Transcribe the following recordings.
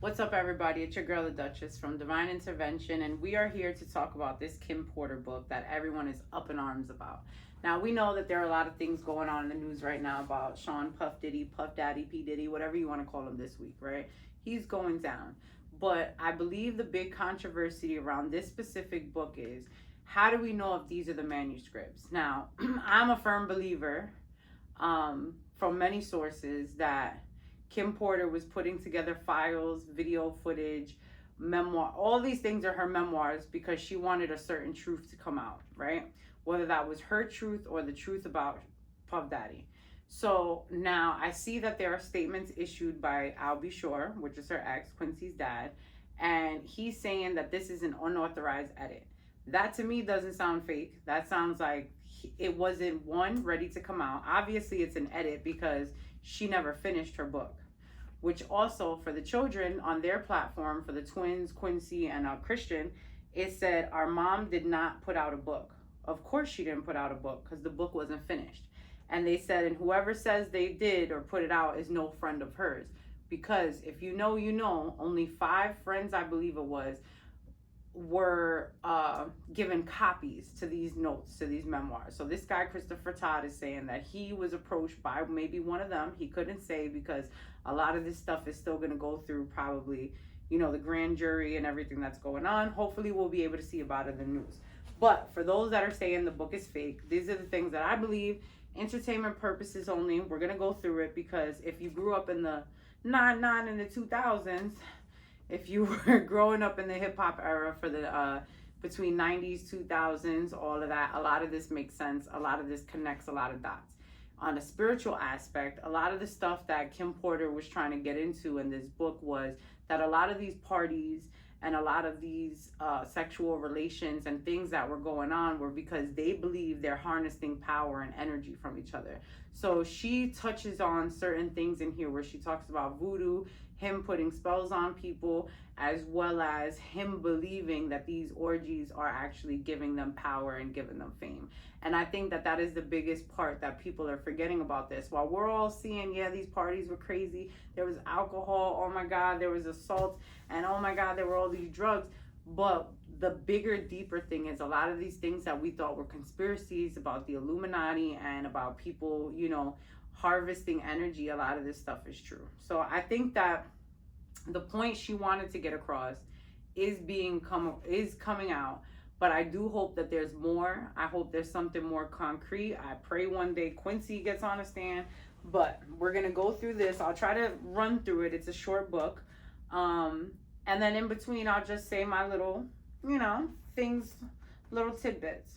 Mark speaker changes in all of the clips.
Speaker 1: What's up, everybody? It's your girl, the Duchess from Divine Intervention, and we are here to talk about this Kim Porter book that everyone is up in arms about. Now, we know that there are a lot of things going on in the news right now about Sean Puff Diddy, Puff Daddy, P. Diddy, whatever you want to call him this week, right? He's going down. But I believe the big controversy around this specific book is, how do we know if these are the manuscripts? Now, I'm a firm believer from many sources that Kim Porter was putting together files, video footage, memoir. All these things are her memoirs because she wanted a certain truth to come out, right? Whether that was her truth or the truth about Puff Daddy. So now I see that there are statements issued by Al B. Shore, which is her ex, Quincy's dad, and he's saying that this is an unauthorized edit. That to me doesn't sound fake. That sounds like it wasn't ready to come out. Obviously, it's an edit because she never finished her book, which also for the children on their platform, for the twins, Quincy and Christian, it said our mom did not put out a book. Of course she didn't put out a book because the book wasn't finished. And they said, and whoever says they did or put it out is no friend of hers. Because if you know, you know, only 5 friends, I believe it was, were given copies to these notes, to these memoirs. So this guy, Christopher Todd, is saying that he was approached by maybe one of them. He couldn't say because a lot of this stuff is still going to go through probably, the grand jury and everything that's going on. Hopefully we'll be able to see about it in the news. But for those that are saying the book is fake, these are the things that I believe, entertainment purposes only. We're going to go through it because if you grew up in the 99 and the 2000s, if you were growing up in the hip hop era for the between 90s, 2000s, all of that, a lot of this makes sense. A lot of this connects a lot of dots. On a spiritual aspect, a lot of the stuff that Kim Porter was trying to get into in this book was that a lot of these parties and a lot of these sexual relations and things that were going on were because they believe they're harnessing power and energy from each other. So she touches on certain things in here where she talks about voodoo, him putting spells on people, as well as him believing that these orgies are actually giving them power and giving them fame. And I think that that is the biggest part that people are forgetting about this. While we're all seeing, yeah, these parties were crazy, there was alcohol, oh my God, there was assault, and oh my God, there were all these drugs. But the bigger, deeper thing is a lot of these things that we thought were conspiracies about the Illuminati and about people, harvesting energy, a lot of this stuff is true. So I think that the point she wanted to get across is coming out. But I do hope that there's more. I hope there's something more concrete. I pray one day Quincy gets on a stand. But we're going to go through this. I'll try to run through it. It's a short book. And then in between, I'll just say my little, things, little tidbits.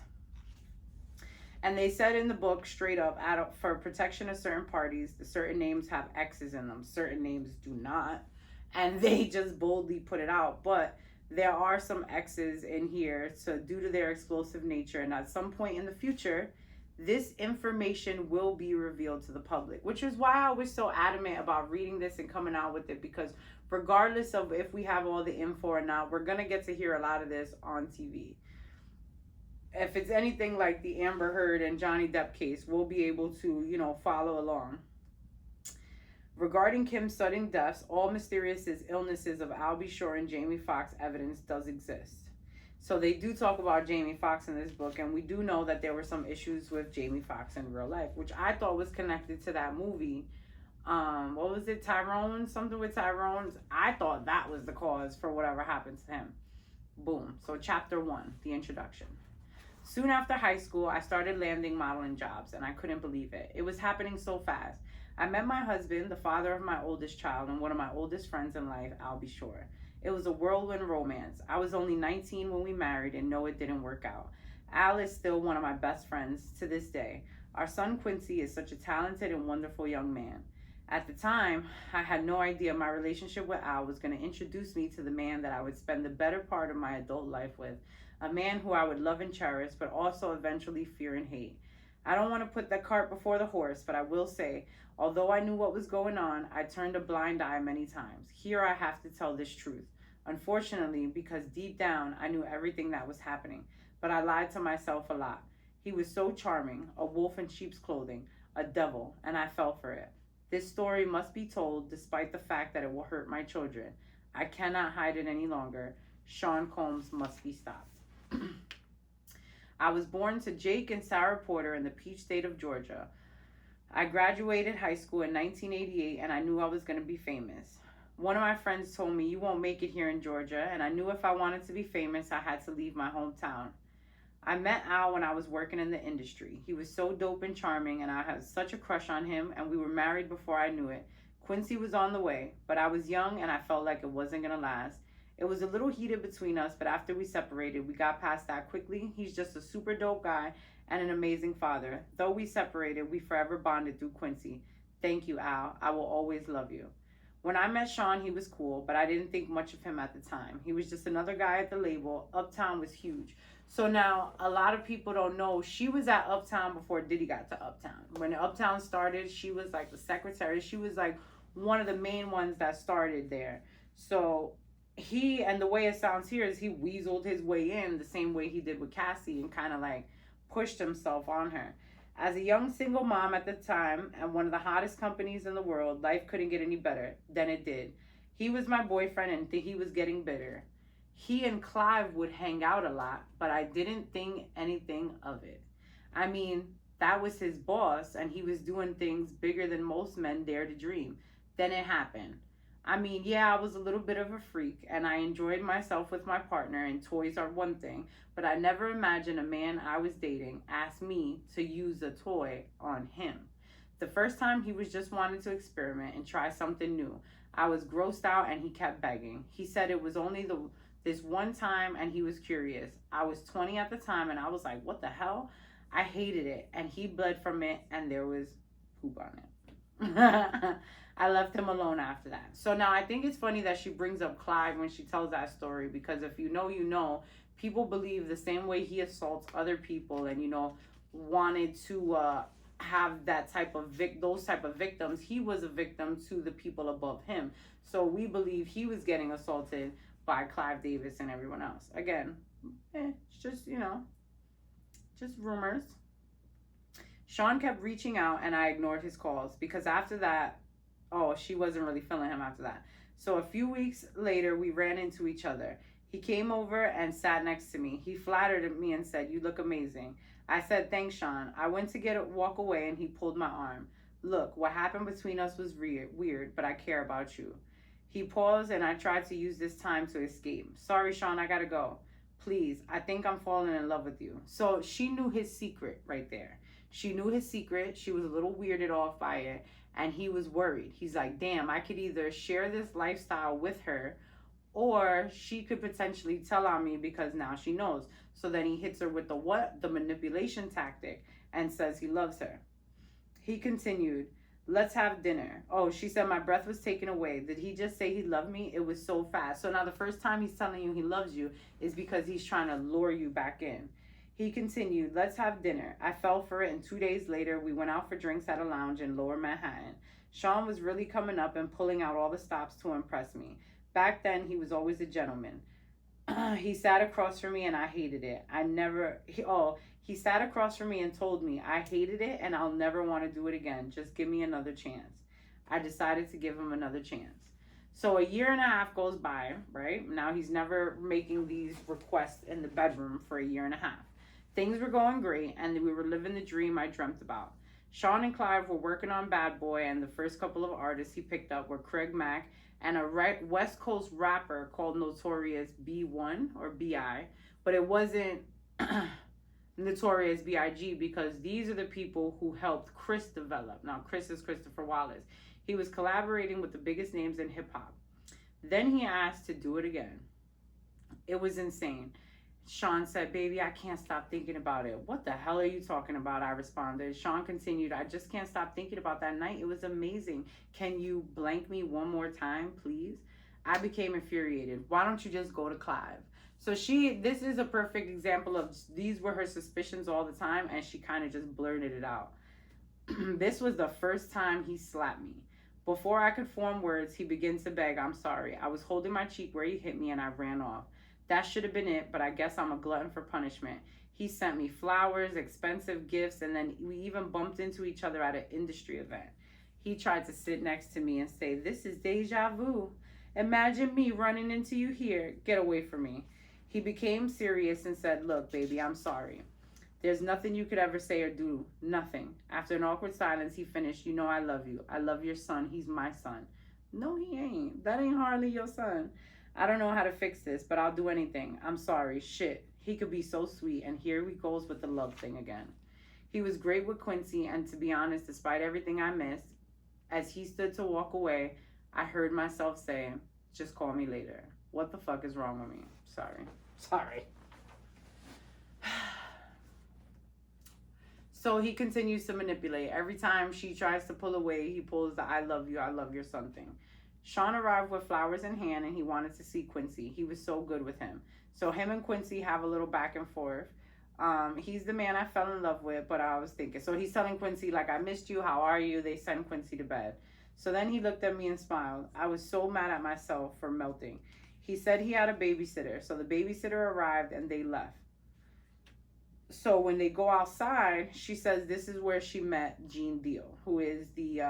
Speaker 1: And they said in the book straight up, for protection of certain parties, the certain names have X's in them. Certain names do not. And they just boldly put it out. But there are some X's in here, so due to their explosive nature, and at some point in the future, this information will be revealed to the public, which is why I was so adamant about reading this and coming out with it, because regardless of if we have all the info or not, we're going to get to hear a lot of this on TV. If it's anything like the Amber Heard and Johnny Depp case, we'll be able to, follow along. Regarding Kim's sudden deaths, all mysterious illnesses of Al B. Shore and Jamie Foxx evidence does exist. So they do talk about Jamie Foxx in this book, and we do know that there were some issues with Jamie Foxx in real life, which I thought was connected to that movie. What was it, Tyrone? Something with Tyrone. I thought that was the cause for whatever happened to him. Boom. So chapter 1, the introduction. Soon after high school, I started landing modeling jobs, and I couldn't believe it. It was happening so fast. I met my husband, the father of my oldest child, and one of my oldest friends in life, Al B. Shore. It was a whirlwind romance. I was only 19 when we married, and no, it didn't work out. Al is still one of my best friends to this day. Our son Quincy is such a talented and wonderful young man. At the time, I had no idea my relationship with Al was going to introduce me to the man that I would spend the better part of my adult life with, a man who I would love and cherish, but also eventually fear and hate. I don't want to put the cart before the horse, but I will say, although I knew what was going on, I turned a blind eye many times. Here I have to tell this truth. Unfortunately, because deep down, I knew everything that was happening, but I lied to myself a lot. He was so charming, a wolf in sheep's clothing, a devil, and I fell for it. This story must be told despite the fact that it will hurt my children. I cannot hide it any longer. Sean Combs must be stopped. I was born to Jake and Sarah Porter in the Peach State of Georgia. I graduated high school in 1988 and I knew I was going to be famous. One of my friends told me, you won't make it here in Georgia, and I knew if I wanted to be famous, I had to leave my hometown. I met Al when I was working in the industry. He was so dope and charming, and I had such a crush on him, and we were married before I knew it. Quincy was on the way, but I was young and I felt like it wasn't going to last. It was a little heated between us, but after we separated, we got past that quickly. He's just a super dope guy and an amazing father. Though we separated, we forever bonded through Quincy. Thank you, Al. I will always love you. When I met Sean, he was cool, but I didn't think much of him at the time. He was just another guy at the label. Uptown was huge. So now, a lot of people don't know, she was at Uptown before Diddy got to Uptown. When Uptown started, she was like the secretary. She was like one of the main ones that started there. So he, and the way it sounds here is he weaseled his way in the same way he did with Cassie and kind of like pushed himself on her. As a young single mom at the time and one of the hottest companies in the world, life couldn't get any better than it did. He was my boyfriend and he was getting bitter. He and Clive would hang out a lot, but I didn't think anything of it. I mean, that was his boss and he was doing things bigger than most men dare to dream. Then it happened. I mean, yeah, I was a little bit of a freak and I enjoyed myself with my partner, and toys are one thing, but I never imagined a man I was dating asked me to use a toy on him. The first time he was just wanting to experiment and try something new. I was grossed out and he kept begging. He said it was only this one time and he was curious. I was 20 at the time and I was like, what the hell? I hated it and he bled from it and there was poop on it. I left him alone after that. So now I think it's funny that she brings up Clive when she tells that story, because if you know, you know, people believe the same way he assaults other people and, you know, wanted to have that type of those type of victims. He was a victim to the people above him. So we believe he was getting assaulted by Clive Davis and everyone else. Again, it's just, you know, just rumors. Sean kept reaching out and I ignored his calls because after that, she wasn't really feeling him after that. So a few weeks later, we ran into each other. He came over and sat next to me. He flattered me and said, you look amazing. I said, thanks, Sean. I went to walk away and he pulled my arm. Look, what happened between us was weird, but I care about you. He paused and I tried to use this time to escape. Sorry, Sean, I gotta go. Please, I think I'm falling in love with you. So she knew his secret right there. She knew his secret. She was a little weirded off by it. And he was worried. He's like, damn, I could either share this lifestyle with her or she could potentially tell on me because now she knows. So then he hits her with the manipulation tactic and says he loves her. He continued, let's have dinner. Oh, she said my breath was taken away. Did he just say he loved me? It was so fast. So now the first time he's telling you he loves you is because he's trying to lure you back in. He continued, let's have dinner. I fell for it, and 2 days later, we went out for drinks at a lounge in Lower Manhattan. Sean was really coming up and pulling out all the stops to impress me. Back then, he was always a gentleman. He sat across from me, and I hated it. He sat across from me and told me, I hated it, and I'll never want to do it again. Just give me another chance. I decided to give him another chance. So a year and a half goes by, right? Now he's never making these requests in the bedroom for a year and a half. Things were going great, and we were living the dream I dreamt about. Sean and Clive were working on Bad Boy, and the first couple of artists he picked up were Craig Mack and a West Coast rapper called Notorious B1 or B.I., but it wasn't Notorious B.I.G. because these are the people who helped Chris develop. Now, Chris is Christopher Wallace. He was collaborating with the biggest names in hip-hop. Then he asked to do it again. It was insane. Sean said, baby, I can't stop thinking about it. What the hell are you talking about? I responded. Sean continued, I just can't stop thinking about that night. It was amazing. Can you blank me one more time, please? I became infuriated. Why don't you just go to Clive? So this is a perfect example of these were her suspicions all the time, and she kind of just blurted it out. This was the first time he slapped me. Before I could form words, he began to beg, I'm sorry. I was holding my cheek where he hit me and I ran off. That should have been it, but I guess I'm a glutton for punishment. He sent me flowers, expensive gifts, and then we even bumped into each other at an industry event. He tried to sit next to me and say, this is deja vu. Imagine me running into you here. Get away from me. He became serious and said, look, baby, I'm sorry. There's nothing you could ever say or do. Nothing. After an awkward silence, he finished, you know I love you. I love your son. He's my son. No, he ain't. That ain't hardly your son. I don't know how to fix this, but I'll do anything. I'm sorry. Shit. He could be so sweet, and here he goes with the love thing again. He was great with Quincy, and to be honest, despite everything I missed, as he stood to walk away, I heard myself say, just call me later. What the fuck is wrong with me? Sorry. So he continues to manipulate. Every time she tries to pull away, he pulls the I love your son thing. Sean arrived with flowers in hand and he wanted to see Quincy. He was so good with him. So him and Quincy have a little back and forth. He's the man I fell in love with, but I was thinking. So he's telling Quincy, like, I missed you. How are you? They send Quincy to bed. So then he looked at me and smiled. I was so mad at myself for melting. He said he had a babysitter. So the babysitter arrived and they left. So when they go outside, she says this is where she met Gene Deal, who is the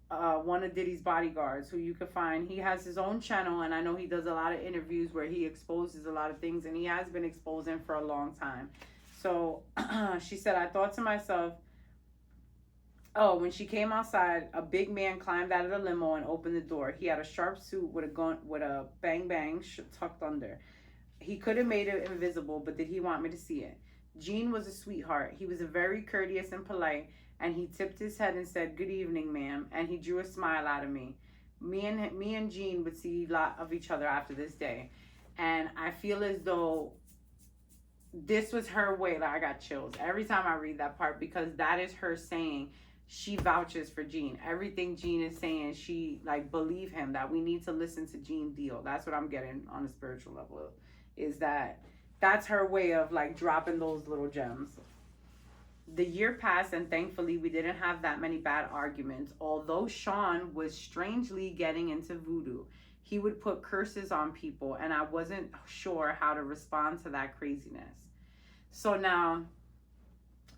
Speaker 1: one of Diddy's bodyguards, who you can find. He has his own channel, and I know he does a lot of interviews where he exposes a lot of things, and he has been exposing for a long time. So she said, I thought to myself, oh, when she came outside, a big man climbed out of the limo and opened the door. He had a sharp suit with a gun, with a bang tucked under. He could have made it invisible, but did he want me to see it? Gene was a sweetheart. He was very courteous and polite, and he tipped his head and said, good evening, ma'am, and he drew a smile out of me. Me and Gene would see a lot of each other after this day, and I feel as though this was her way. Like, I got chills every time I read that part, because that is her saying she vouches for Gene. Everything Gene is saying, she, like, believe him, that we need to listen to Gene Deal. That's what I'm getting on a spiritual level, is that's her way of, like, dropping those little gems. The year passed, and thankfully we didn't have that many bad arguments, although Sean was strangely getting into voodoo. He would put curses on people, and I wasn't sure how to respond to that craziness. So now,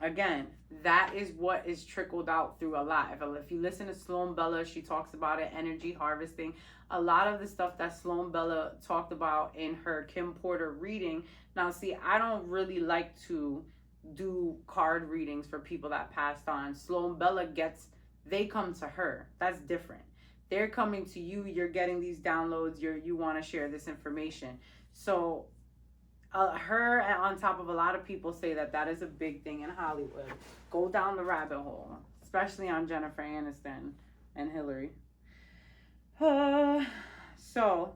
Speaker 1: again, that is what is trickled out through a lot. If you listen to Sloan Bella, she talks about it, energy harvesting. A lot of the stuff that Sloan Bella talked about in her Kim Porter reading. Now, see, I don't really like to do card readings for people that passed on. Sloan Bella they come to her. That's different. They're coming to you. You're getting these downloads. You want to share this information. So her, on top of a lot of people, say that is a big thing in Hollywood. Go down the rabbit hole, especially on Jennifer Aniston and Hillary. So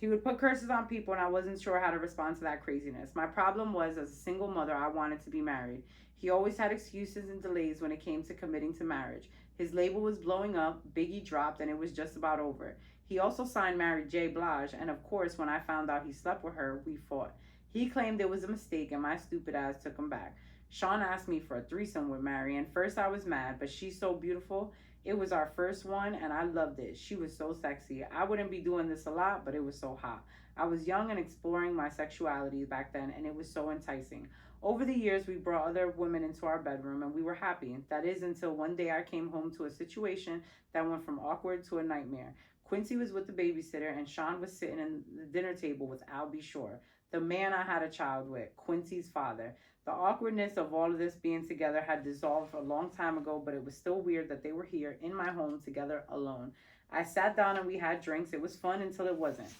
Speaker 1: he would put curses on people, and I wasn't sure how to respond to that craziness. My problem was, as a single mother, I wanted to be married. He always had excuses and delays when it came to committing to marriage. His label was blowing up, Biggie dropped, and it was just about over. He also signed Mary J. Blige, and of course, when I found out he slept with her, we fought. He claimed it was a mistake, and my stupid ass took him back. Sean asked me for a threesome with Mary, and first I was mad, but she's so beautiful. It was our first one, and I loved it. She was so sexy. I wouldn't be doing this a lot, but it was so hot. I was young and exploring my sexuality back then, and it was so enticing. Over the years, we brought other women into our bedroom, and we were happy. That is until one day I came home to a situation that went from awkward to a nightmare. Quincy was with the babysitter, and Sean was sitting at the dinner table with Al B. Shore, the man I had a child with, Quincy's father. The awkwardness of all of this being together had dissolved a long time ago, but it was still weird that they were here in my home together alone. I sat down and we had drinks. It was fun until it wasn't.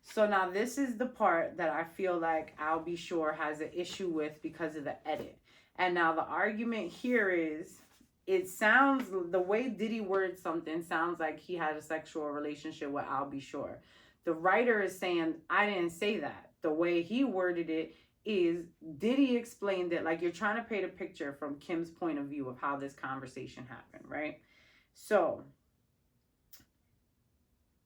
Speaker 1: So now this is the part that I feel like Al B. Shore has an issue with because of the edit. And now the argument here is, it sounds, the way Diddy worded something sounds like he had a sexual relationship with Al B. Shore. The writer is saying, I didn't say that. The way he worded it is, Diddy explained it like you're trying to paint a picture from Kim's point of view of how this conversation happened, right? So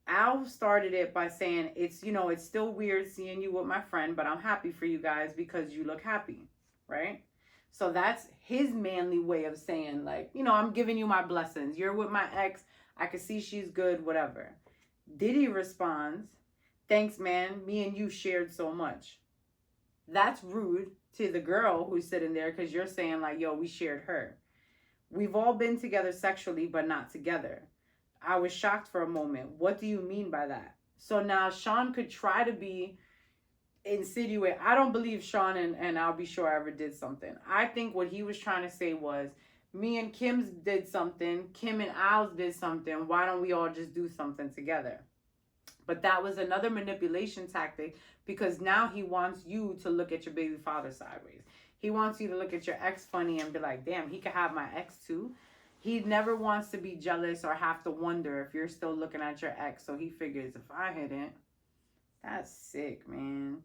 Speaker 1: Al started it by saying, it's still weird seeing you with my friend, but I'm happy for you guys because you look happy, right? So that's his manly way of saying, like, I'm giving you my blessings. You're with my ex. I can see she's good, whatever. Diddy responds, thanks, man. Me and you shared so much. That's rude to the girl who's sitting there, because you're saying, like, yo, we shared her. We've all been together sexually, but not together. I was shocked for a moment. What do you mean by that? So now Sean could try to be insinuate. I don't believe Sean and I'll be sure ever did something. I think what he was trying to say was, me and Kim's did something, Kim and Al's did something, why don't we all just do something together? But that was another manipulation tactic, because now he wants you to look at your baby father sideways. He wants you to look at your ex funny and be like, damn, he could have my ex too. He never wants to be jealous or have to wonder if you're still looking at your ex. So he figures, if I hadn't, that's sick, man.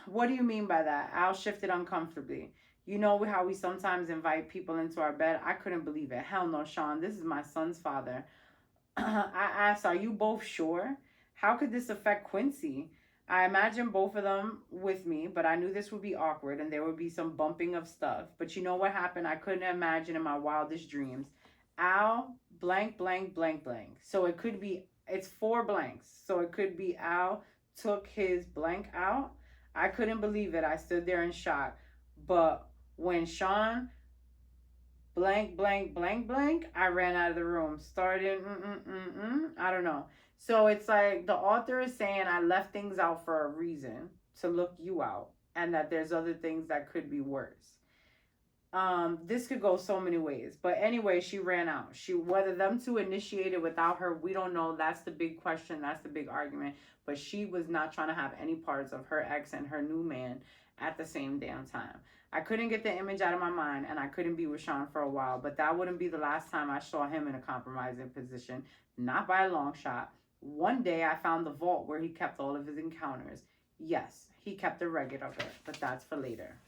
Speaker 1: What do you mean by that? Al shifted uncomfortably. You know how we sometimes invite people into our bed? I couldn't believe it. Hell no, Sean. This is my son's father. I asked, are you both sure? How could this affect Quincy? I imagined both of them with me, but I knew this would be awkward and there would be some bumping of stuff. But you know what happened? I couldn't imagine in my wildest dreams. Al, blank, blank, blank, blank. So it could be, it's 4 blanks. So it could be Al took his blank out. I couldn't believe it. I stood there in shock. But when Sean blank, blank, blank, blank, I ran out of the room. Started, I don't know. So it's like the author is saying I left things out for a reason, to look you out, and that there's other things that could be worse. This could go so many ways. But anyway, she ran out. Whether them two initiated without her, we don't know. That's the big question. That's the big argument. But she was not trying to have any parts of her ex and her new man at the same damn time. I couldn't get the image out of my mind, and I couldn't be with Sean for a while, but that wouldn't be the last time I saw him in a compromising position, not by a long shot. One day I found the vault where he kept all of his encounters. Yes, he kept a record of it, but that's for later.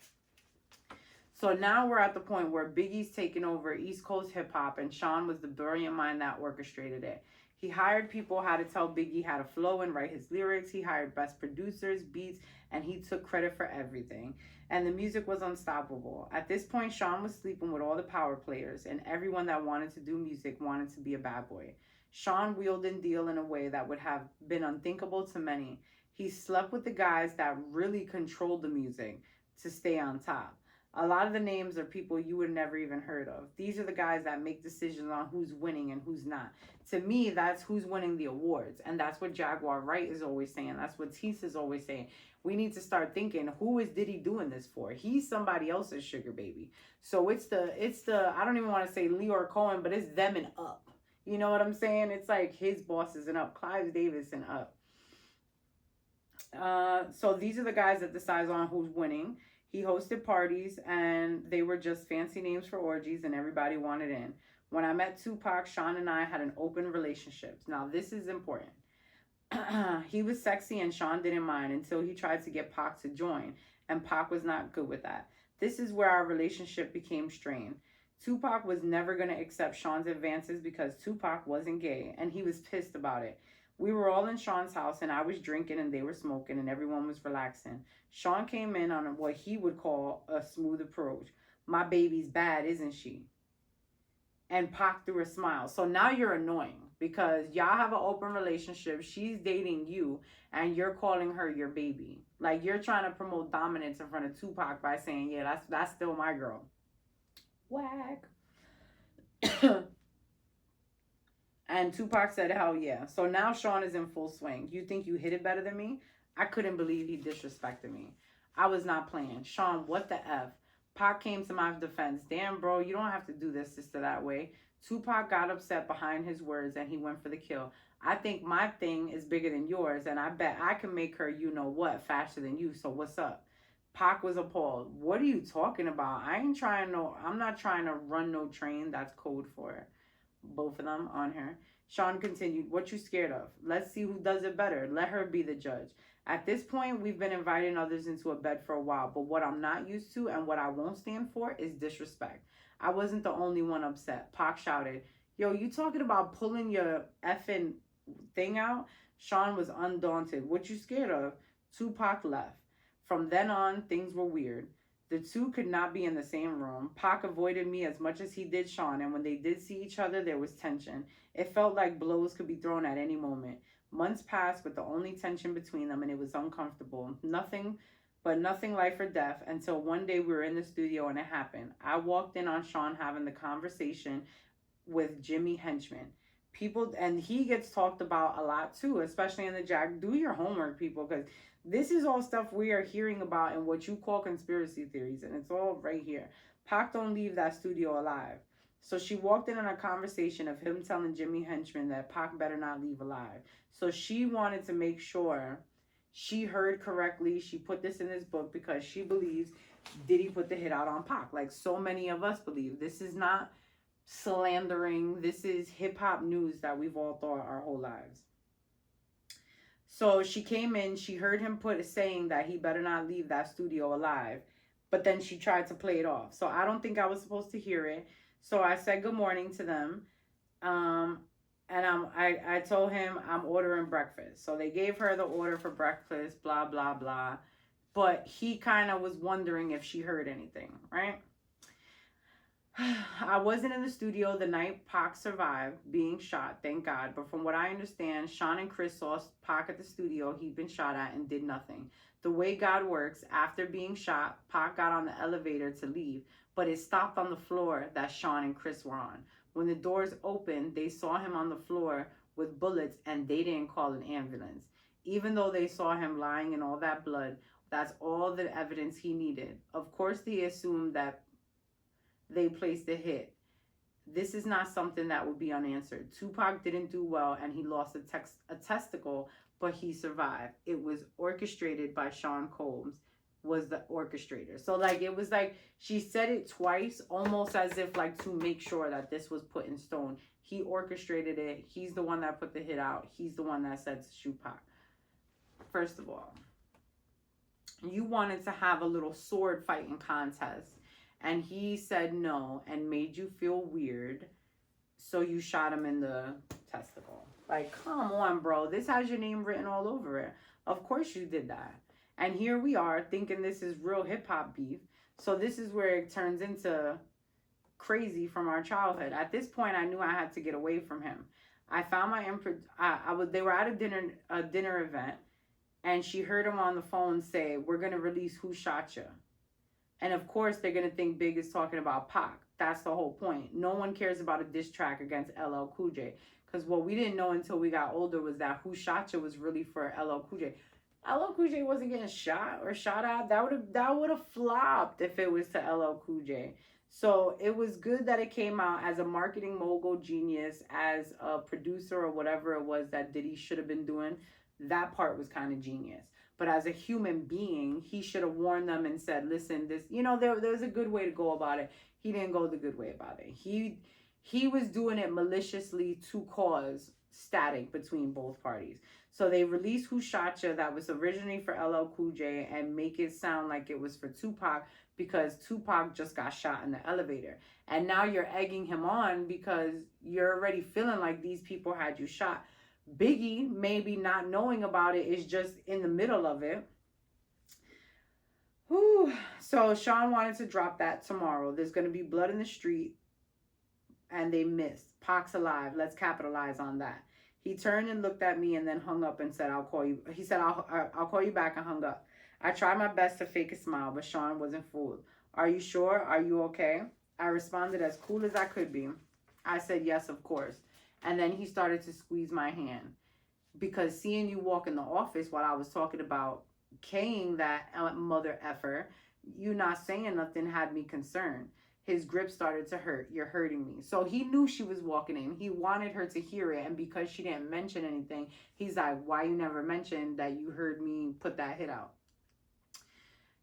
Speaker 1: So now we're at the point where Biggie's taken over East Coast hip hop, and Sean was the brilliant mind that orchestrated it. He hired people how to tell Biggie how to flow and write his lyrics. He hired best producers, beats, and he took credit for everything. And the music was unstoppable. At this point, Sean was sleeping with all the power players, and everyone that wanted to do music wanted to be a bad boy. Sean wheeled and dealed in a way that would have been unthinkable to many. He slept with the guys that really controlled the music to stay on top. A lot of the names are people you would never even heard of. These are the guys that make decisions on who's winning and who's not. To me, that's who's winning the awards. And that's what Jaguar Wright is always saying. That's what Tease is always saying. We need to start thinking, who is Diddy doing this for? He's somebody else's sugar baby. So it's the I don't even want to say Leor Cohen, but it's them and up. You know what I'm saying? It's like his bosses and up. Clive Davis and up. So these are the guys that decide on who's winning. He hosted parties, and they were just fancy names for orgies, and everybody wanted in. When I met Tupac, Sean and I had an open relationship. Now, this is important. He was sexy, and Sean didn't mind until he tried to get Pac to join, and Pac was not good with that. This is where our relationship became strained. Tupac was never going to accept Sean's advances because Tupac wasn't gay, and he was pissed about it. We were all in Sean's house, and I was drinking, and they were smoking, and everyone was relaxing. Sean came in on what he would call a smooth approach. My baby's bad, isn't she? And Pac threw a smile. So now you're annoying because y'all have an open relationship. She's dating you, and you're calling her your baby. Like, you're trying to promote dominance in front of Tupac by saying, yeah, that's still my girl. Whack. And Tupac said, hell yeah. So now Sean is in full swing. You think you hit it better than me? I couldn't believe he disrespected me. I was not playing. Sean, what the F? Pac came to my defense. Damn, bro, you don't have to do this sister that way. Tupac got upset behind his words, and he went for the kill. I think my thing is bigger than yours, and I bet I can make her you know what faster than you, so what's up? Pac was appalled. What are you talking about? I'm not trying to run no train. That's code for it. Both of them on her. Sean continued, what you scared of? Let's see who does it better. Let her be the judge. At this point, we've been inviting others into a bed for a while, but what I'm not used to and what I won't stand for is disrespect. I wasn't the only one upset. Pac shouted, yo, you talking about pulling your effing thing out? Sean was undaunted. What you scared of? Tupac left. From then on, things were weird. The two could not be in the same room. Pac avoided me as much as he did Sean, and when they did see each other, there was tension. It felt like blows could be thrown at any moment. Months passed with the only tension between them, and it was uncomfortable. Nothing life or death, until one day we were in the studio and it happened. I walked in on Sean having the conversation with Jimmy Henchman. People, and he gets talked about a lot too, especially in the Jack. Do your homework, people, because this is all stuff we are hearing about in what you call conspiracy theories, and it's all right here. Pac don't leave that studio alive. So she walked in on a conversation of him telling Jimmy Henchman that Pac better not leave alive. So she wanted to make sure she heard correctly. She put this in this book because she believes Diddy put the hit out on Pac, like so many of us believe. This is not slandering. This is hip-hop news that we've all thought our whole lives. So she came in, she heard him saying that he better not leave that studio alive, but then she tried to play it off. So I don't think I was supposed to hear it. So I said good morning to them. And I told him I'm ordering breakfast. So they gave her the order for breakfast, blah, blah, blah. But he kind of was wondering if she heard anything, right? I wasn't in the studio the night Pac survived being shot, thank God. But from what I understand, Sean and Chris saw Pac at the studio he'd been shot at and did nothing. The way God works, after being shot, Pac got on the elevator to leave, but it stopped on the floor that Sean and Chris were on. When the doors opened, they saw him on the floor with bullets and they didn't call an ambulance. Even though they saw him lying in all that blood, that's all the evidence he needed. Of course, they assumed that they placed a hit. This is not something that would be unanswered. Tupac didn't do well and he lost a testicle, but he survived. It was orchestrated by Sean Combs, was the orchestrator. So like, it was like, she said it twice, almost as if like to make sure that this was put in stone. He orchestrated it. He's the one that put the hit out. He's the one that said to shoot Pac. First of all, you wanted to have a little sword fighting contest. And he said no and made you feel weird. So you shot him in the testicle. Like, come on, bro. This has your name written all over it. Of course you did that. And here we are thinking this is real hip-hop beef. So this is where it turns into crazy from our childhood. At this point, I knew I had to get away from him. I found they were at a dinner event. And she heard him on the phone say, we're going to release Who Shot Ya. And of course, they're going to think Big is talking about Pac. That's the whole point. No one cares about a diss track against LL Cool J. Because what we didn't know until we got older was that Who Shot Ya was really for LL Cool J. LL Cool J wasn't getting shot or shot at. That would have flopped if it was to LL Cool J. So it was good that it came out as a marketing mogul genius, as a producer or whatever it was that Diddy should have been doing. That part was kind of genius. But as a human being, he should have warned them and said, listen, this, there's a good way to go about it. He didn't go the good way about it. He was doing it maliciously to cause static between both parties. So they released Who Shot Ya, that was originally for LL Cool J, and make it sound like it was for Tupac because Tupac just got shot in the elevator. And now you're egging him on because you're already feeling like these people had you shot. Biggie, maybe not knowing about it, is just in the middle of it. Whew. So Sean wanted to drop that tomorrow. There's going to be blood in the street. And they missed. Pac's alive. Let's capitalize on that. He turned and looked at me and then hung up and said, I'll call you. He said, I'll call you back, and hung up. I tried my best to fake a smile, but Sean wasn't fooled. Are you sure? Are you okay? I responded as cool as I could be. I said, yes, of course. And then he started to squeeze my hand. Because seeing you walk in the office while I was talking about K'ing that mother effer, you not saying nothing had me concerned. His grip started to hurt. You're hurting me. So he knew she was walking in. He wanted her to hear it. And because she didn't mention anything, he's like, why you never mentioned that you heard me put that hit out?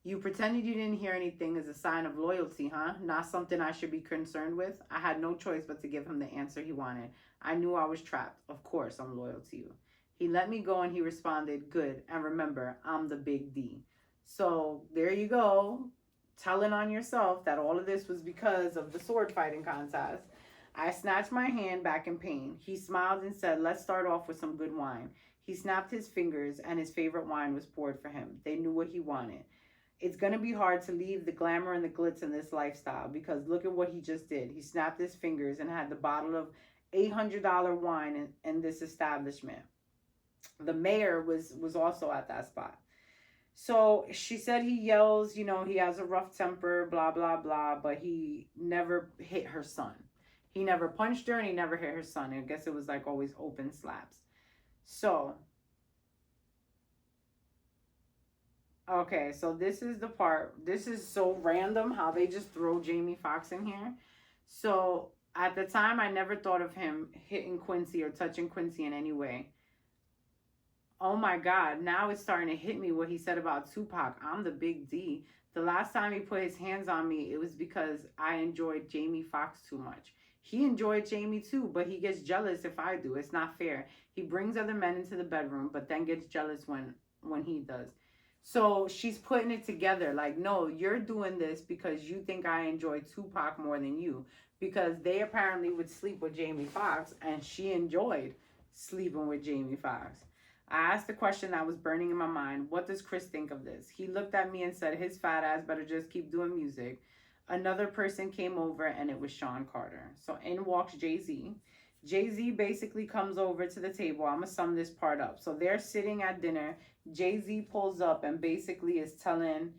Speaker 1: You pretended you didn't hear anything as a sign of loyalty, huh? Not something I should be concerned with? I had no choice but to give him the answer he wanted. I knew I was trapped. Of course, I'm loyal to you. He let me go and he responded, good. And remember, I'm the big D. So there you go. Telling on yourself that all of this was because of the sword fighting contest. I snatched my hand back in pain. He smiled and said, let's start off with some good wine. He snapped his fingers and his favorite wine was poured for him. They knew what he wanted. It's going to be hard to leave the glamour and the glitz in this lifestyle because look at what he just did. He snapped his fingers and had the bottle of $800 wine in this establishment. The mayor was also at that spot. So she said he yells, he has a rough temper, blah, blah, blah, but he never hit her son. He never punched her and he never hit her son. I guess it was like always open slaps. So, okay, so this is the part. This is so random how they just throw Jamie Foxx in here. So, at the time, I never thought of him hitting Quincy or touching Quincy in any way. Oh my God, now it's starting to hit me what he said about Tupac. I'm the big D. The last time he put his hands on me, it was because I enjoyed Jamie Foxx too much. He enjoyed Jamie too, but he gets jealous if I do. It's not fair. He brings other men into the bedroom, but then gets jealous when he does. So she's putting it together like, no, you're doing this because you think I enjoy Tupac more than you. Because they apparently would sleep with Jamie Foxx, and she enjoyed sleeping with Jamie Foxx. I asked the question that was burning in my mind. What does Chris think of this? He looked at me and said his fat ass better just keep doing music. Another person came over and it was Sean Carter. So in walks Jay-Z. Jay-Z basically comes over to the table. I'm going to sum this part up. So they're sitting at dinner. Jay-Z pulls up and basically is telling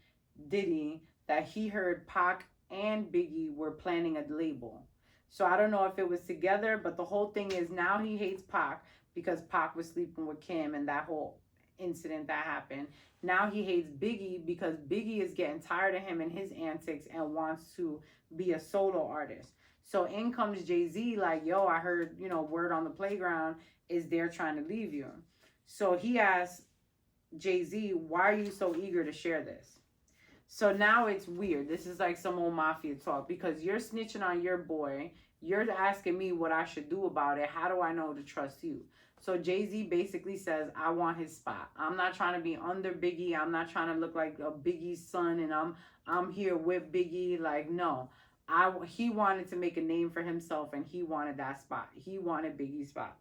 Speaker 1: Diddy that he heard Pac and Biggie were planning a label. So I don't know if it was together, but the whole thing is now he hates Pac because Pac was sleeping with Kim and that whole incident that happened. Now he hates Biggie because Biggie is getting tired of him and his antics and wants to be a solo artist. So in comes Jay-Z like, yo, I heard, word on the playground is they're trying to leave you. So he asks Jay-Z, why are you so eager to share this? So now it's weird. This is like some old mafia talk because you're snitching on your boy. You're asking me what I should do about it. How do I know to trust you? So Jay-Z basically says, I want his spot. I'm not trying to be under Biggie. I'm not trying to look like a Biggie's son and I'm here with Biggie. Like, no. He wanted to make a name for himself and he wanted that spot. He wanted Biggie's spot.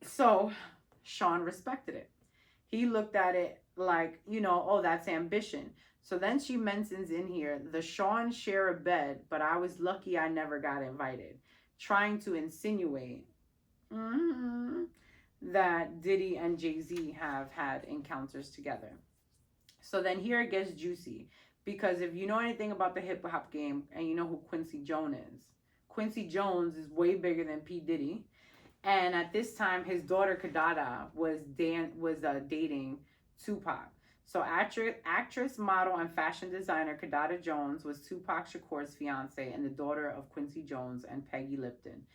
Speaker 1: So Sean respected it. He looked at it like, oh, that's ambition. So then she mentions in here, the Sean share a bed, but I was lucky I never got invited. Trying to insinuate that Diddy and Jay-Z have had encounters together. So then here it gets juicy. Because if you know anything about the hip hop game and you know who Quincy Jones is way bigger than P. Diddy. And at this time, his daughter Kadada was dating Tupac. So actress, model, and fashion designer Kadada Jones was Tupac Shakur's fiance and the daughter of Quincy Jones and Peggy Lipton.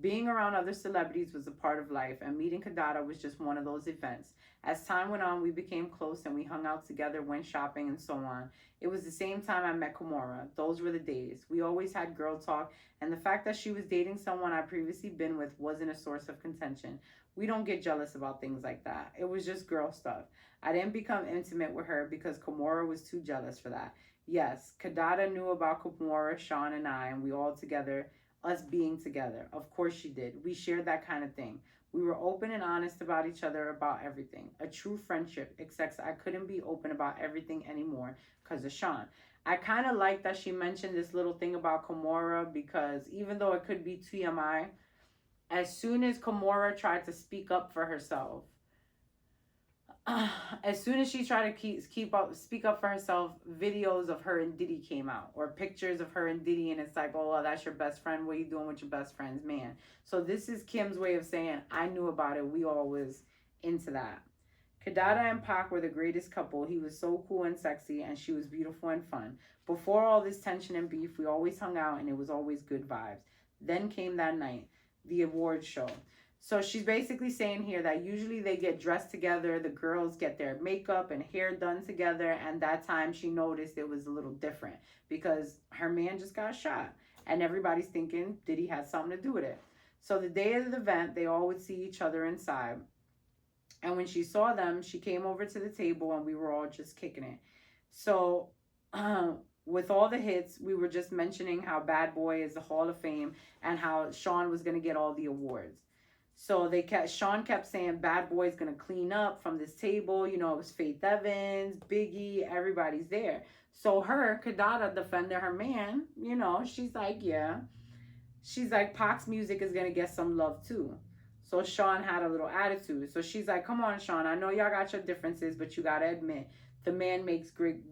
Speaker 1: Being around other celebrities was a part of life, and meeting Kadada was just one of those events. As time went on, we became close and we hung out together, went shopping, and so on. It was the same time I met Kimora. Those were the days. We always had girl talk, and the fact that she was dating someone I'd previously been with wasn't a source of contention. We don't get jealous about things like that. It was just girl stuff. I didn't become intimate with her because Kimora was too jealous for that. Yes, Kadada knew about Kimora, Sean, and I, and we all together, us being together. Of course she did. We shared that kind of thing. We were open and honest about each other about everything. A true friendship, except I couldn't be open about everything anymore because of Sean. I kind of like that she mentioned this little thing about Kimora because even though it could be TMI, as soon as Kimora tried to speak up for herself, as soon as she tried to speak up for herself, videos of her and Diddy came out, or pictures of her and Diddy, and it's like, oh, well, that's your best friend. What are you doing with your best friend's man? So this is Kim's way of saying, I knew about it. We all was into that. Kadada and Pac were the greatest couple. He was so cool and sexy, and she was beautiful and fun. Before all this tension and beef, we always hung out, and it was always good vibes. Then came that night, the awards show. So she's basically saying here that usually they get dressed together. The girls get their makeup and hair done together. And that time she noticed it was a little different because her man just got shot. And everybody's thinking, did he have something to do with it? So the day of the event, they all would see each other inside. And when she saw them, she came over to the table and we were all just kicking it. So with all the hits, we were just mentioning how Bad Boy is the Hall of Fame and how Sean was going to get all the awards. So Sean kept saying, Bad Boy's going to clean up from this table. It was Faith Evans, Biggie, everybody's there. So Kadada defended her man, she's like, yeah. She's like, Pac's music is going to get some love too. So Sean had a little attitude. So she's like, come on, Sean. I know y'all got your differences, but you got to admit, the man makes great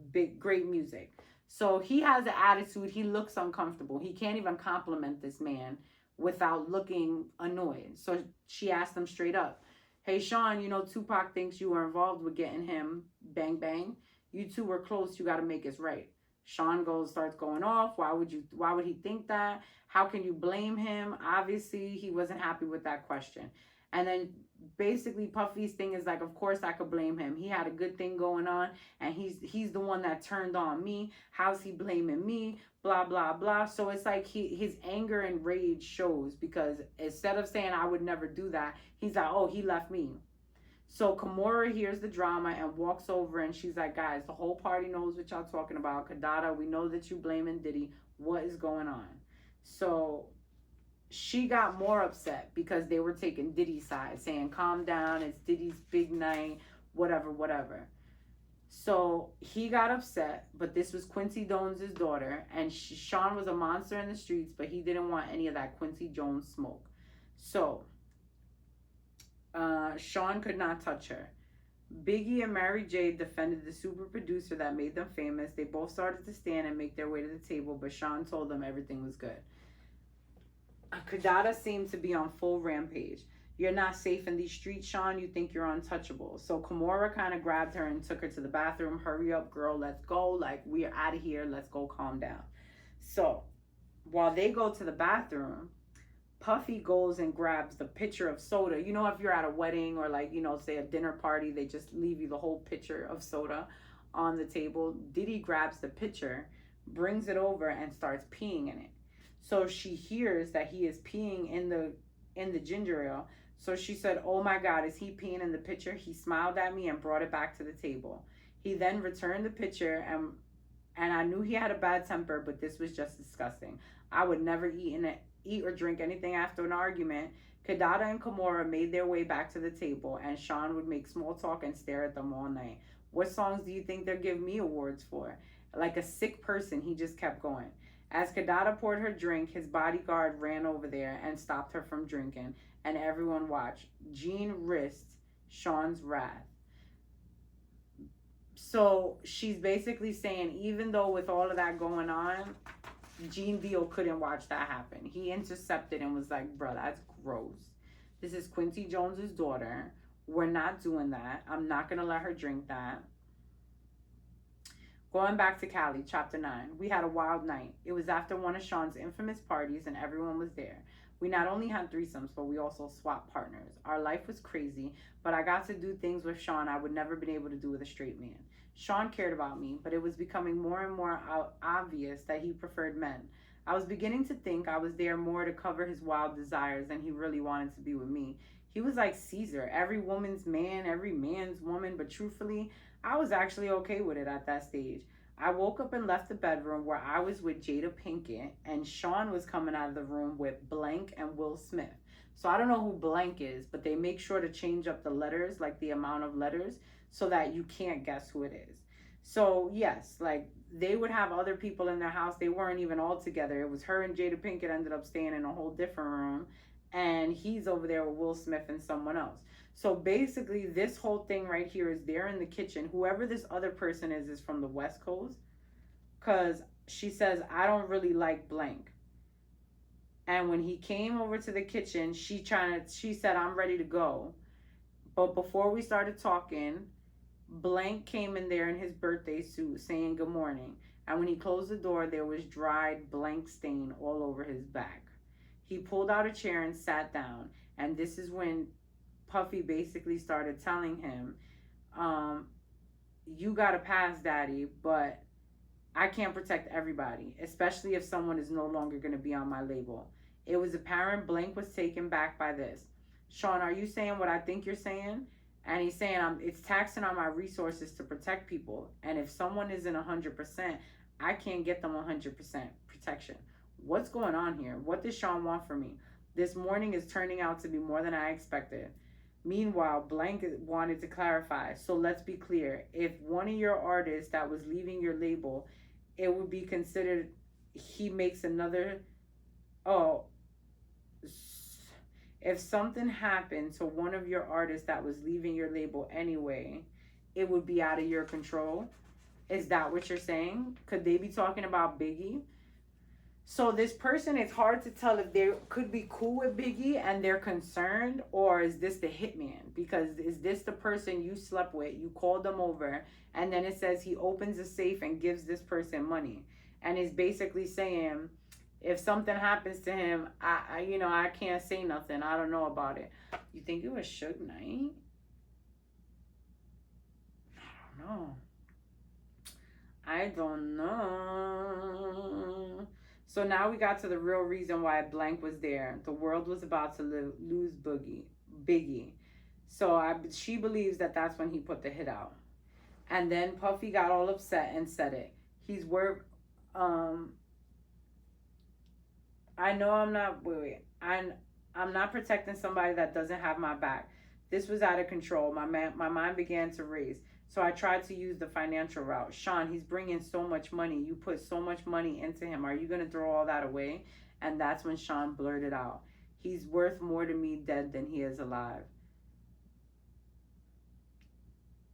Speaker 1: music. So he has an attitude. He looks uncomfortable. He can't even compliment this man without looking annoyed. So she asked him straight up, "Hey, Sean, you know Tupac thinks you were involved with getting him bang bang. You two were close. You got to make it right." Sean starts going off. Why would he think that? How can you blame him? Obviously, he wasn't happy with that question. And then basically Puffy's thing is like, of course I could blame him. He had a good thing going on and he's the one that turned on me. How's he blaming me? Blah blah blah. So it's like his anger and rage shows, because instead of saying I would never do that, he's like, oh, he left me. So Kimura hears the drama and walks over and she's like, guys, the whole party knows what y'all talking about. Kadada, we know that you blaming Diddy. What is going on? So she got more upset because they were taking Diddy's side, saying, calm down, it's Diddy's big night, whatever, whatever. So he got upset, but this was Quincy Jones's daughter, and Sean was a monster in the streets, but he didn't want any of that Quincy Jones smoke. So Sean could not touch her. Biggie and Mary J defended the super producer that made them famous. They both started to stand and make their way to the table, but Sean told them everything was good. Kadada seemed to be on full rampage. You're not safe in these streets, Sean. You think you're untouchable. So Kimura kind of grabbed her and took her to the bathroom. Hurry up, girl. Let's go. Like, we're out of here. Let's go calm down. So while they go to the bathroom, Puffy goes and grabs the pitcher of soda. You know, if you're at a wedding or like, you know, say a dinner party, they just leave you the whole pitcher of soda on the table. Diddy grabs the pitcher, brings it over and starts peeing in it. So she hears that he is peeing in the ginger ale. So she said, oh my God, is he peeing in the pitcher? He smiled at me and brought it back to the table. He then returned the pitcher, and I knew he had a bad temper, but this was just disgusting. I would never eat or drink anything after an argument. Kadada and Kimura made their way back to the table, and Sean would make small talk and stare at them all night. What songs do you think they're giving me awards for? Like a sick person, he just kept going. As Kadada poured her drink, his bodyguard ran over there and stopped her from drinking, and everyone watched. Jean risked Sean's wrath. So she's basically saying, even though with all of that going on, Gene Veal couldn't watch that happen. He intercepted and was like, bro, that's gross. This is Quincy Jones's daughter. We're not doing that. I'm not going to let her drink that. Going back to Cali, chapter 9, we had a wild night. It was after one of Sean's infamous parties and everyone was there. We not only had threesomes, but we also swapped partners. Our life was crazy, but I got to do things with Sean I would never been able to do with a straight man. Sean cared about me, but it was becoming more and more obvious that he preferred men. I was beginning to think I was there more to cover his wild desires than he really wanted to be with me. He was like Caesar, every woman's man, every man's woman, but truthfully, I was actually okay with it at that stage. I woke up and left the bedroom where I was with Jada Pinkett, and Sean was coming out of the room with Blank and Will Smith. So I don't know who Blank is, but they make sure to change up the letters, like the amount of letters, so that you can't guess who it is. So yes, like they would have other people in their house. They weren't even all together. It was her and Jada Pinkett ended up staying in a whole different room, and he's over there with Will Smith and someone else. So basically, this whole thing right here is they're in the kitchen. Whoever this other person is from the West Coast, because she says, I don't really like Blank. And when he came over to the kitchen, she said, I'm ready to go. But before we started talking, Blank came in there in his birthday suit saying good morning. And when he closed the door, there was dried Blank stain all over his back. He pulled out a chair and sat down. And this is when Puffy basically started telling him, you got to pass, Daddy, but I can't protect everybody, especially if someone is no longer going to be on my label. It was apparent Blank was taken back by this. Sean, are you saying what I think you're saying? And he's saying, it's taxing on my resources to protect people. And if someone isn't 100%, I can't get them 100% protection. What's going on here? What does Sean want from me? This morning is turning out to be more than I expected. Meanwhile, Blank wanted to clarify. So let's be clear. If one of your artists that was leaving your label, it would be considered he makes another... Oh, if something happened to one of your artists that was leaving your label anyway, it would be out of your control. Is that what you're saying? Could they be talking about Biggie? So this person, it's hard to tell if they could be cool with Biggie and they're concerned, or is this the hitman? Because is this the person you slept with, you called them over, and then it says he opens a safe and gives this person money, and is basically saying, if something happens to him, I can't say nothing. I don't know about it. You think it was Suge Knight? I don't know. So now we got to the real reason why Blank was there. The world was about to lose Biggie. So she believes that that's when he put the hit out. And then Puffy got all upset and said it. He's worth. I know I'm not. I'm not protecting somebody that doesn't have my back. This was out of control. My mind began to race. So I tried to use the financial route. Sean, he's bringing so much money. You put so much money into him. Are you going to throw all that away? And that's when Sean blurted out, he's worth more to me dead than he is alive.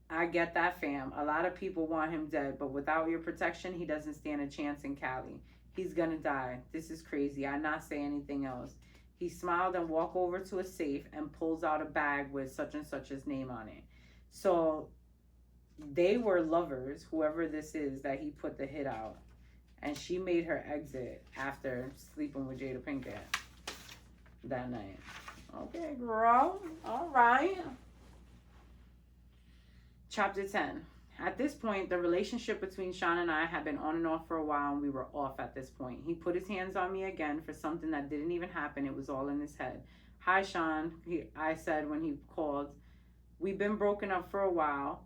Speaker 1: I get that, fam. A lot of people want him dead, but without your protection, he doesn't stand a chance in Cali. He's going to die. This is crazy. I not say anything else. He smiled and walked over to a safe and pulls out a bag with such and such's name on it. So they were lovers, whoever this is that he put the hit out, and she made her exit after sleeping with Jada Pinkett that night. Okay, girl. All right. Chapter 10. At this point, the relationship between Sean and I had been on and off for a while, and we were off at this point. He put his hands on me again for something that didn't even happen. It was all in his head. Hi, Sean, I said when he called. We've been broken up for a while,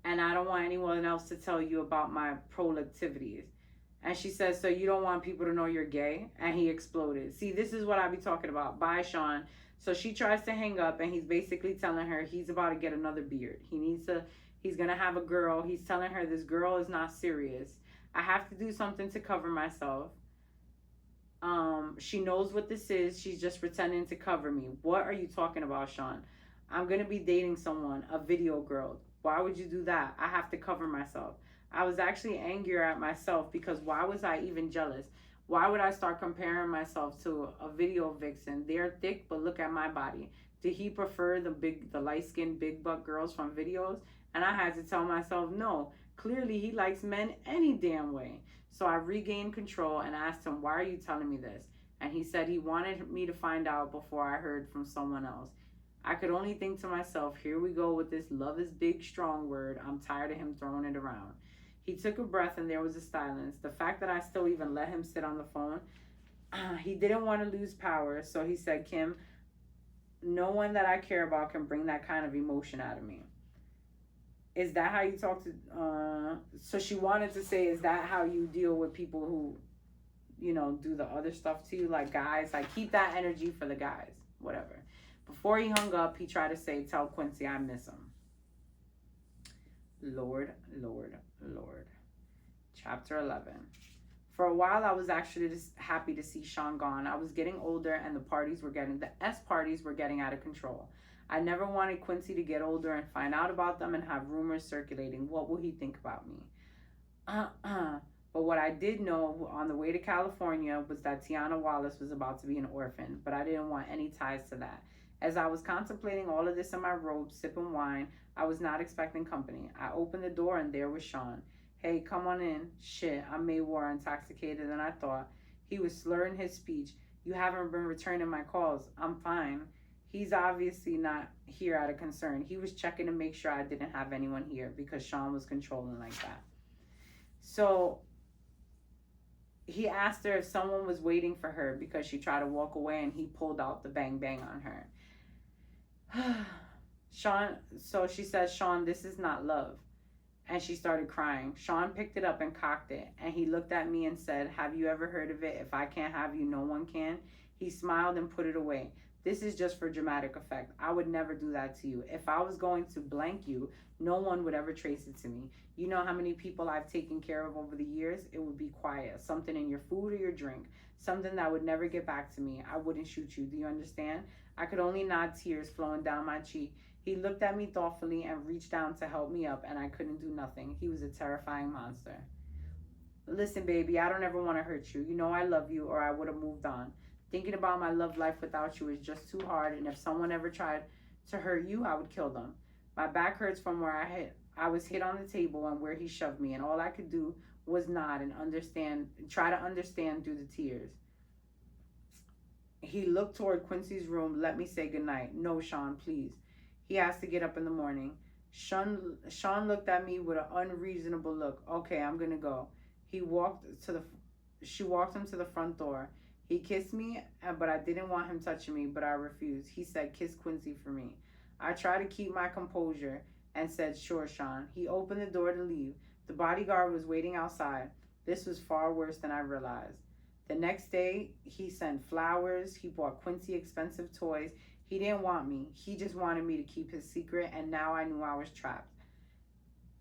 Speaker 1: and I don't want anyone else to tell you about my productivities. And she says, so you don't want people to know you're gay? And he exploded. See, this is what I be talking about. Bye, Sean. So she tries to hang up, and he's basically telling her he's about to get another beard. He's going to have a girl. He's telling her this girl is not serious. I have to do something to cover myself. She knows what this is. She's just pretending to cover me. What are you talking about, Sean? I'm going to be dating someone, a video girl. Why would you do that? I have to cover myself. I was actually angrier at myself because why was I even jealous? Why would I start comparing myself to a video vixen? They're thick, but look at my body. Did he prefer the light-skinned, big butt girls from videos? And I had to tell myself, no, clearly he likes men any damn way. So I regained control and asked him, why are you telling me this? And he said he wanted me to find out before I heard from someone else. I could only think to myself, here we go with this love is big, strong word. I'm tired of him throwing it around. He took a breath and there was a silence. The fact that I still even let him sit on the phone, he didn't want to lose power. So he said, Kim, no one that I care about can bring that kind of emotion out of me. Is that how you talk to, so she wanted to say, is that how you deal with people who, do the other stuff to you? Like guys, like keep that energy for the guys, whatever. Before he hung up, he tried to say, tell Quincy I miss him. Lord, Lord, Lord. Chapter 11. For a while, I was actually just happy to see Sean gone. I was getting older and the S parties were getting out of control. I never wanted Quincy to get older and find out about them and have rumors circulating. What will he think about me? But what I did know on the way to California was that Tiana Wallace was about to be an orphan, but I didn't want any ties to that. As I was contemplating all of this in my robe, sipping wine, I was not expecting company. I opened the door and there was Sean. Hey, come on in. Shit, I'm way more intoxicated than I thought. He was slurring his speech. You haven't been returning my calls. I'm fine. He's obviously not here out of concern. He was checking to make sure I didn't have anyone here because Sean was controlling like that. So he asked her if someone was waiting for her because she tried to walk away and he pulled out the bang bang on her. Sean, so she says, Sean, this is not love. And she started crying. Sean picked it up and cocked it. And he looked at me and said, have you ever heard of it? If I can't have you, no one can. He smiled and put it away. This is just for dramatic effect. I would never do that to you. If I was going to blank you, no one would ever trace it to me. You know how many people I've taken care of over the years? It would be quiet. Something in your food or your drink. Something that would never get back to me. I wouldn't shoot you. Do you understand? I could only nod, tears flowing down my cheek. He looked at me thoughtfully and reached down to help me up, and I couldn't do nothing. He was a terrifying monster. Listen, baby, I don't ever want to hurt you. You know I love you, or I would have moved on. Thinking about my love life without you is just too hard, and if someone ever tried to hurt you, I would kill them. My back hurts from where I was hit on the table and where he shoved me, and all I could do was nod and try to understand through the tears. He looked toward Quincy's room. Let me say goodnight. No, Sean, please. He has to get up in the morning. Sean looked at me with an unreasonable look. Okay, I'm gonna go. She walked him to the front door. He kissed me, but I didn't want him touching me, but I refused. He said, kiss Quincy for me. I tried to keep my composure and said, sure, Sean. He opened the door to leave. The bodyguard was waiting outside. This was far worse than I realized. The next day, he sent flowers. He bought Quincy expensive toys. He didn't want me. He just wanted me to keep his secret, and now I knew I was trapped.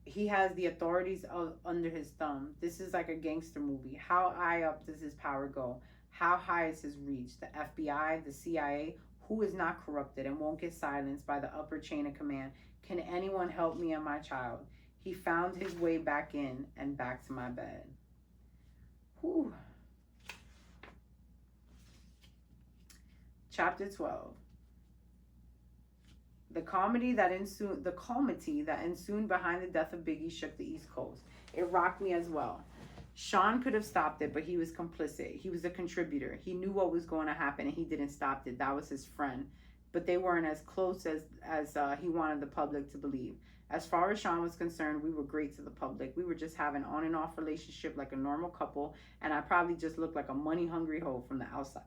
Speaker 1: He has the authorities under his thumb. This is like a gangster movie. How high up does his power go? How high is his reach? The FBI, the CIA, who is not corrupted and won't get silenced by the upper chain of command? Can anyone help me and my child? He found his way back in and back to my bed. Whew. Chapter 12. The comedy that ensued behind the death of Biggie shook the East Coast. It rocked me as well. Sean could have stopped it, but he was complicit. He was a contributor. He knew what was going to happen, and he didn't stop it. That was his friend. But they weren't as close as he wanted the public to believe. As far as Sean was concerned, we were great to the public. We were just having on and off relationship like a normal couple, and I probably just looked like a money-hungry hoe from the outside.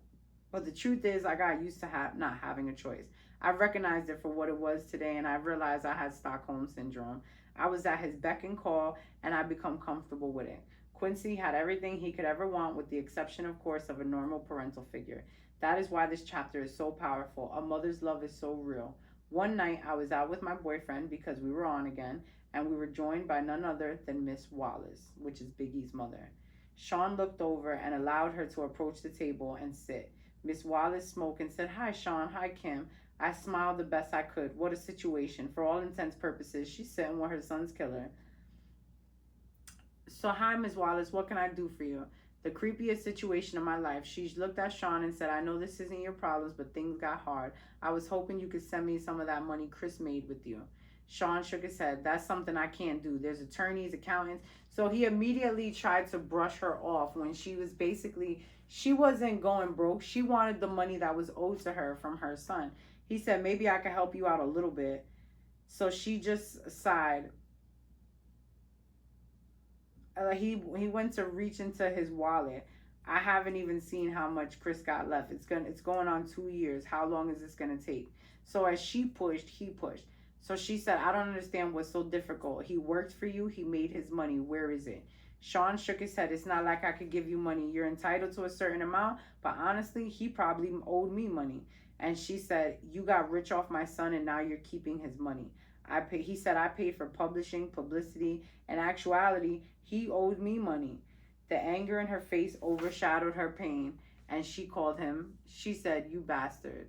Speaker 1: But the truth is, I got used to not having a choice. I recognized it for what it was today, and I realized I had Stockholm Syndrome. I was at his beck and call, and I become comfortable with it. Quincy had everything he could ever want, with the exception, of course, of a normal parental figure. That is why this chapter is so powerful. A mother's love is so real. One night, I was out with my boyfriend because we were on again, and we were joined by none other than Miss Wallace, which is Biggie's mother. Sean looked over and allowed her to approach the table and sit. Miss Wallace smoked and said, "Hi, Sean. Hi, Kim." I smiled the best I could. What a situation. For all intents purposes, she's sitting with her son's killer. So, hi, Miss Wallace. What can I do for you? The creepiest situation of my life. She looked at Sean and said, I know this isn't your problems, but things got hard. I was hoping you could send me some of that money Chris made with you. Sean shook his head. That's something I can't do. There's attorneys, accountants. So he immediately tried to brush her off when she was she wasn't going broke. She wanted the money that was owed to her from her son. He said, maybe I could help you out a little bit. So she just sighed. He went to reach into his wallet. I haven't even seen how much Chris got left. It's going on 2 years. How long is this gonna take? So as she pushed, he pushed. So she said, I don't understand what's so difficult. He worked for you. He made his money. Where is it? Sean shook his head. It's not like I could give you money. You're entitled to a certain amount, but honestly, he probably owed me money. And she said, you got rich off my son and now you're keeping his money. He said, I paid for publishing, publicity. In actuality, he owed me money. The anger in her face overshadowed her pain, and she called him. She said, you bastard.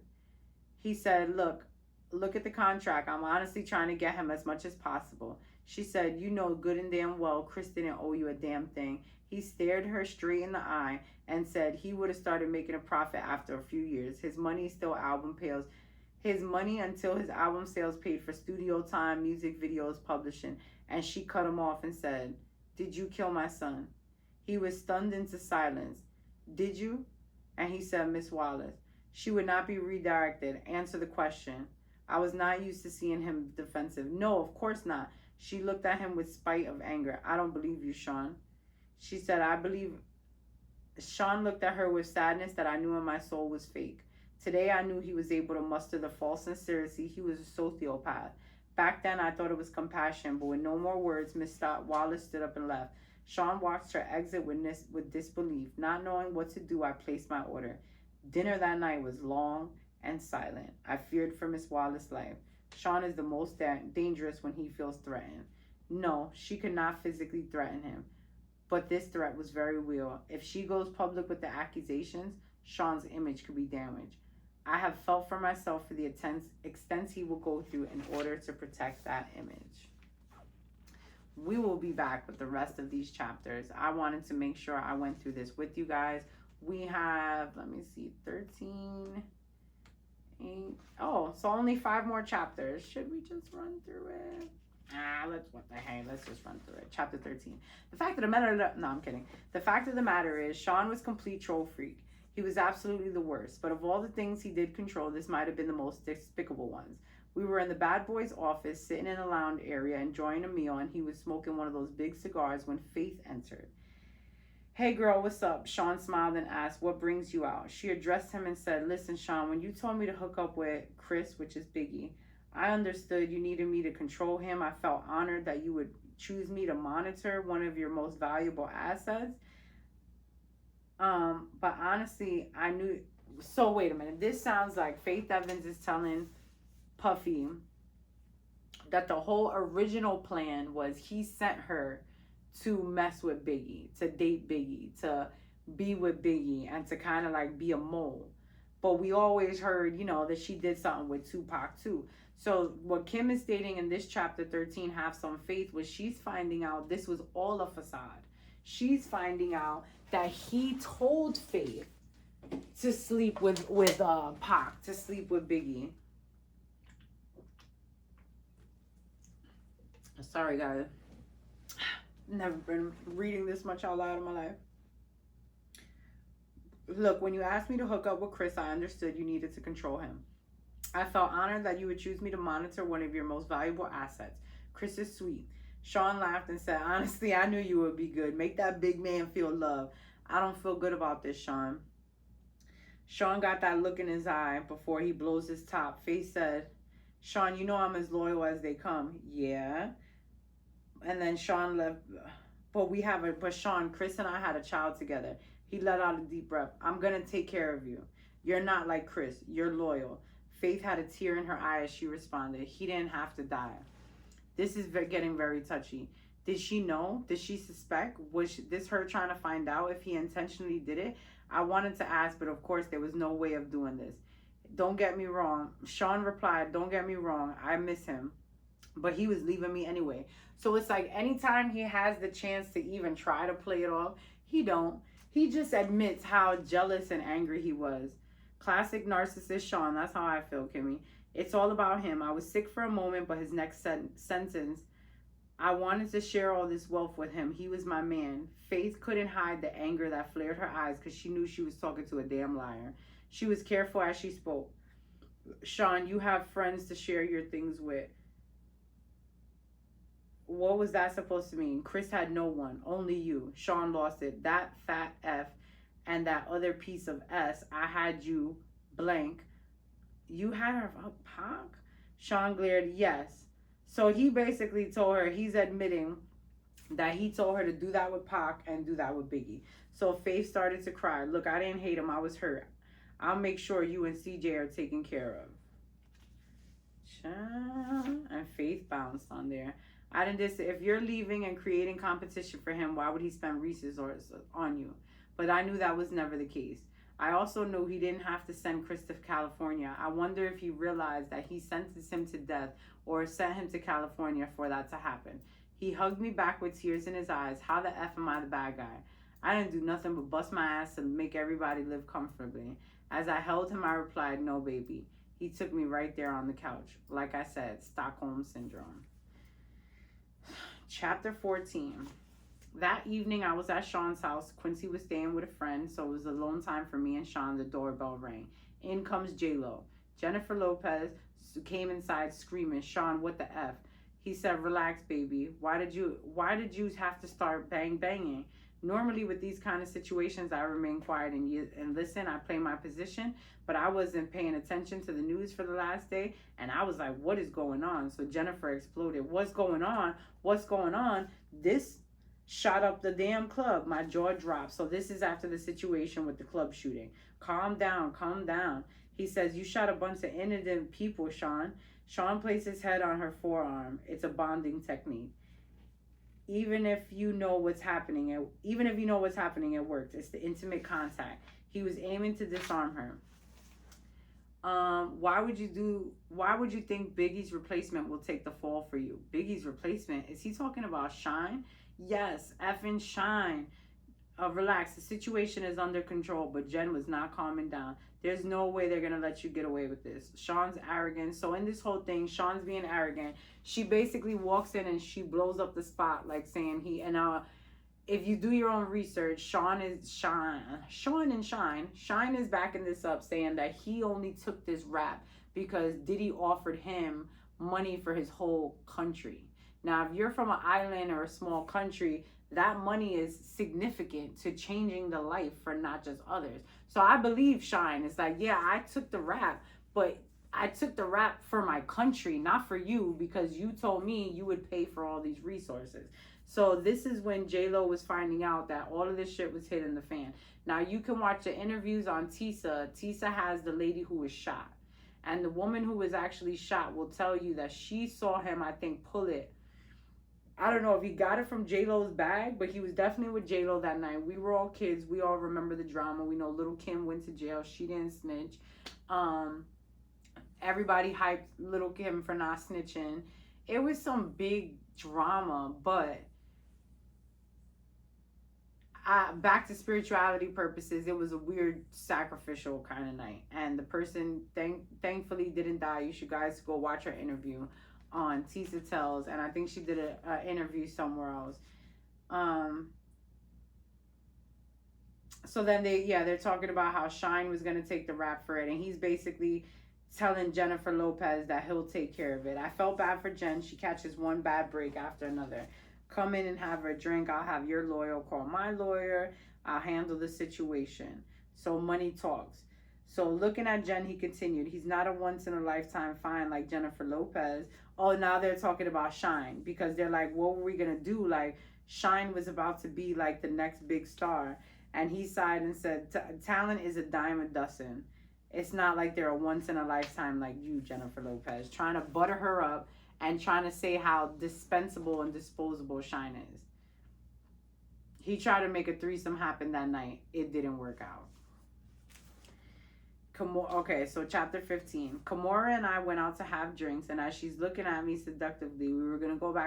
Speaker 1: He said, look at the contract. I'm honestly trying to get him as much as possible. She said, you know good and damn well Chris didn't owe you a damn thing. He stared her straight in the eye and said he would have started making a profit after a few years. His money still his money until his album sales paid for studio time, music videos, publishing. And she cut him off and said, did you kill my son? He was stunned into silence. Did you? And he said, Miss Wallace. She would not be redirected. Answer the question. I was not used to seeing him defensive. No, of course not. She looked at him with spite of anger. I don't believe you, Sean. She said, I believe. Sean looked at her with sadness that I knew in my soul was fake. Today I knew he was able to muster the false sincerity. He was a sociopath. Back then I thought it was compassion, but with no more words, Miss Wallace stood up and left. Sean watched her exit with disbelief. Not knowing what to do, I placed my order. Dinner that night was long and silent. I feared for Miss Wallace's life. Sean is the most dangerous when he feels threatened. No, she could not physically threaten him, but this threat was very real. If she goes public with the accusations, Sean's image could be damaged. I have felt for myself for the extents he will go through in order to protect that image. We will be back with the rest of these chapters. I wanted to make sure I went through this with you guys. We have, let me see, 13, 8. Oh, so only 5 more chapters. Should we just run through it? Let's just run through it. Chapter 13. The fact of the matter, no, I'm kidding. The fact of the matter is, Sean was complete troll freak. He was absolutely the worst. But of all the things he did control, this might have been the most despicable ones. We were in the bad boy's office, sitting in a lounge area, enjoying a meal, and he was smoking one of those big cigars when Faith entered. Hey girl, what's up? Sean smiled and asked, what brings you out? She addressed him and said, listen, Sean, when you told me to hook up with Chris, which is Biggie, I understood you needed me to control him. I felt honored that you would choose me to monitor one of your most valuable assets. But honestly, I knew. So wait a minute. This sounds like Faith Evans is telling Puffy that the whole original plan was he sent her to mess with Biggie, to date Biggie, to be with Biggie, and to kind of like be a mole. But we always heard, that she did something with Tupac too. So what Kim is stating in this chapter 13, Have Some Faith, was she's finding out this was all a facade. She's finding out that he told Faith to sleep with Pac, to sleep with Biggie. Sorry, guys. Never been reading this much out loud in my life. Look, when you asked me to hook up with Chris, I understood you needed to control him. I felt honored that you would choose me to monitor one of your most valuable assets. Chris is sweet. Sean laughed and said, honestly, I knew you would be good. Make that big man feel love. I don't feel good about this, Sean. Sean got that look in his eye before he blows his top. Faith said, Sean, you know I'm as loyal as they come. Yeah. And then Sean left. But Sean, Chris and I had a child together. He let out a deep breath. I'm going to take care of you. You're not like Chris. You're loyal. Faith had a tear in her eye as she responded. He didn't have to die. This is getting very touchy. Did she know? Did she suspect? Was this her trying to find out if he intentionally did it? I wanted to ask, but of course there was no way of doing this. Don't get me wrong. Sean replied, don't get me wrong. I miss him. But he was leaving me anyway. So it's like anytime he has the chance to even try to play it off, he don't. He just admits how jealous and angry he was. Classic narcissist Sean. That's how I feel, Kimmy. It's all about him. I was sick for a moment, but his next sentence, I wanted to share all this wealth with him. He was my man. Faith couldn't hide the anger that flared her eyes because she knew she was talking to a damn liar. She was careful as she spoke. Sean, you have friends to share your things with. What was that supposed to mean? Chris had no one, only you. Sean lost it. That fat F and that other piece of S, I had you blank. You had her up, Pac? Sean glared, yes. So he basically told her, he's admitting that he told her to do that with Pac and do that with Biggie. So Faith started to cry. Look, I didn't hate him. I was hurt. I'll make sure you and CJ are taken care of. And Faith bounced on there. I didn't just say, if you're leaving and creating competition for him, why would he spend resources on you? But I knew that was never the case. I also knew he didn't have to send Chris to California. I wonder if he realized that he sentenced him to death or sent him to California for that to happen. He hugged me back with tears in his eyes. How the F am I the bad guy? I didn't do nothing but bust my ass and make everybody live comfortably. As I held him, I replied, no, baby. He took me right there on the couch. Like I said, Stockholm Syndrome. Chapter 14. That evening, I was at Sean's house. Quincy was staying with a friend, so it was alone time for me and Sean. The doorbell rang. In comes J-Lo. Jennifer Lopez came inside screaming, Sean, what the F? He said, relax, baby. Why did you have to start banging? Normally with these kind of situations, I remain quiet and listen. I play my position, but I wasn't paying attention to the news for the last day, and I was like, what is going on? So Jennifer exploded. What's going on? What's going on? This shot up the damn club. My jaw dropped. So this is after the situation with the club shooting. Calm down, calm down. He says, "You shot a bunch of innocent people, Sean." Sean placed his head on her forearm. It's a bonding technique. Even if you know what's happening, it works. It's the intimate contact. He was aiming to disarm her. Why would you think Biggie's replacement will take the fall for you? Biggie's replacement? Is he talking about Shine? Yes, effing Shine. Relax. The situation is under control, but Jen was not calming down. There's no way they're gonna let you get away with this. Sean's arrogant. So in this whole thing, Sean's being arrogant. She basically walks in and she blows up the spot, like saying if you do your own research, Sean and Shine is backing this up, saying that he only took this rap because Diddy offered him money for his whole country. Now, if you're from an island or a small country, that money is significant to changing the life for not just others. So I believe Shine. It's like, yeah, I took the rap, but I took the rap for my country, not for you, because you told me you would pay for all these resources. So this is when J-Lo was finding out that all of this shit was hitting the fan. Now you can watch the interviews on Tisa. Tisa has the lady who was shot. And the woman who was actually shot will tell you that she saw him, I think, pull it. I don't know if he got it from J-Lo's bag, but he was definitely with J-Lo that night. We were all kids. We all remember the drama. We know Little Kim went to jail. She didn't snitch. Everybody hyped Little Kim for not snitching. It was some big drama, but back to spirituality purposes, it was a weird sacrificial kind of night. And the person thankfully didn't die. You should guys go watch her interview on Tisa Tells, and I think she did an interview somewhere else. So then they're talking about how Shine was gonna take the rap for it, and he's basically telling Jennifer Lopez that he'll take care of it. I felt bad for Jen. She catches one bad break after another. Come in and have her drink. I'll have your lawyer call my lawyer. I'll handle the situation. So money talks. So looking at Jen, he continued, he's not a once in a lifetime find like Jennifer Lopez. Oh, now they're talking about Shine, because they're like, what were we going to do? Like, Shine was about to be like the next big star. And he sighed and said, talent is a dime a dozen. It's not like they're a once in a lifetime like you, Jennifer Lopez. Trying to butter her up and trying to say how dispensable and disposable Shine is. He tried to make a threesome happen that night. It didn't work out. Okay, so chapter 15. Kimora and I went out to have drinks, and as she's looking at me seductively, we were going to go back